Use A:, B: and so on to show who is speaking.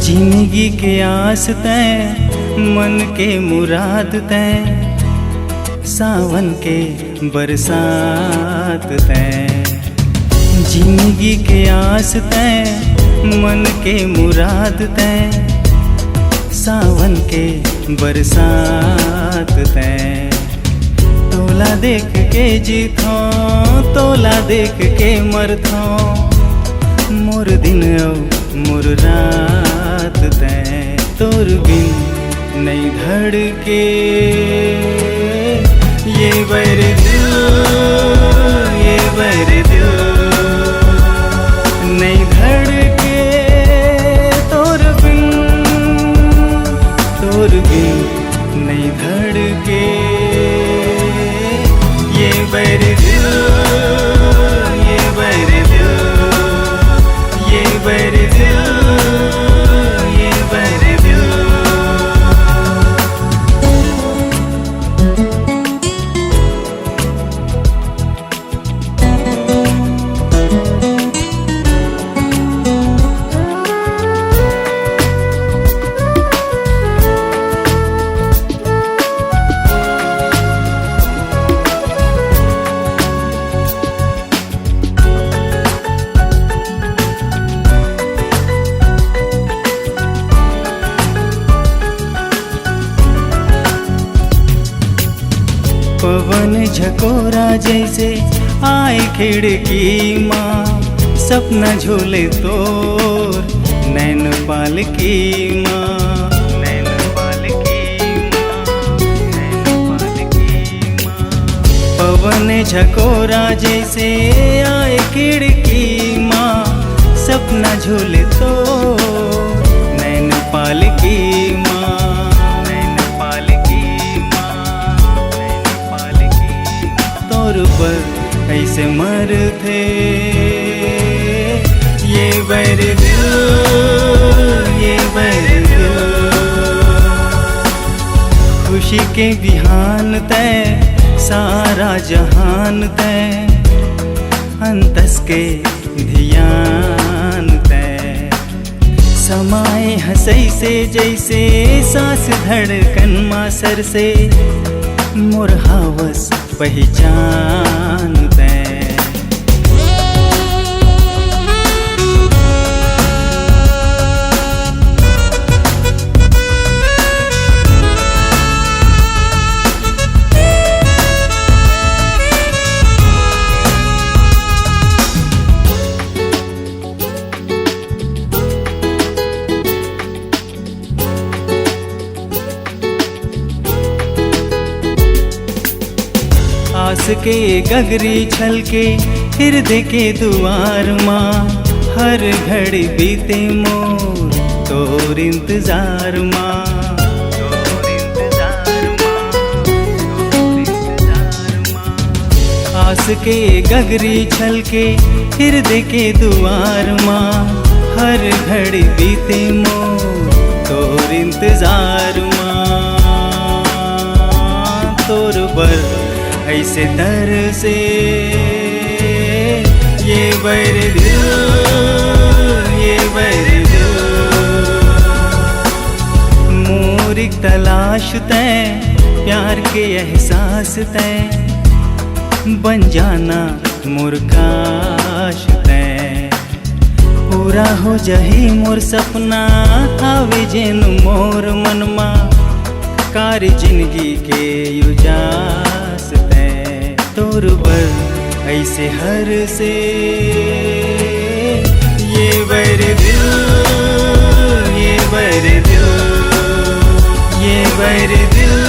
A: जिंदगी के आस तय, मन के मुराद तय, सावन के बरसात तय। जिंदगी के आस तय, मन के मुराद तय, सावन के बरसात तय। तोला देख के जीथो, तोला देख के मरथो, मोर दिन औ मोर रात तय। तोर बिन नहीं धड़के ये बैर दिल, ये बैर दिल नहीं धड़के तोर बिन, तोर बिन नहीं धड़के ये बैर दिल, ये बैर दिल, ये बैर दिल, ये बैर दिल। पवन झकोरा जैसे आए खिड़की माँ, सपना झूले तोर नैन पाल की माँ, नैन पाल की माँ, नैन पाल की माँ। पवन झकोरा जैसे आए खिड़की माँ, सपना झूले तोर नैन पाल की माँ, नैन पाल की माँ, नैन पाल की माँ। तोर पर ऐसे मर थे ये बैर दिल, ये बैर दिल। खुशी के बिहान तय, सारा जहान तय, अंतस के ध्यान तय। समाए हंसई से जैसे सांस धड़कन मासर से, मोर हवस पहचान तय। आस के गगरी छल के हृदय के दुआर माँ, हर घड़ी बीते मोर तोर इंतजार माँ, तोर इंतजार माँ, तोर इंतजार माँ। आस के गगरी छल के हृदय के दुआर माँ, हर घड़ी बीते मोर तोर इंतजार माँ। तोर बर ऐसे दर से ये बैर दिल, ये बैर दिल। मोर एक तलाश तय, प्यार के एहसास तय, बन जाना मोर काश तय। पूरा हो जही मोर सपना, आवे जेन मोर मनमा, कार जिंदगी के उजास तय। तोर बर ऐसे हर से ये बैर दिल, ये बैर दिल, ये बैर दिल।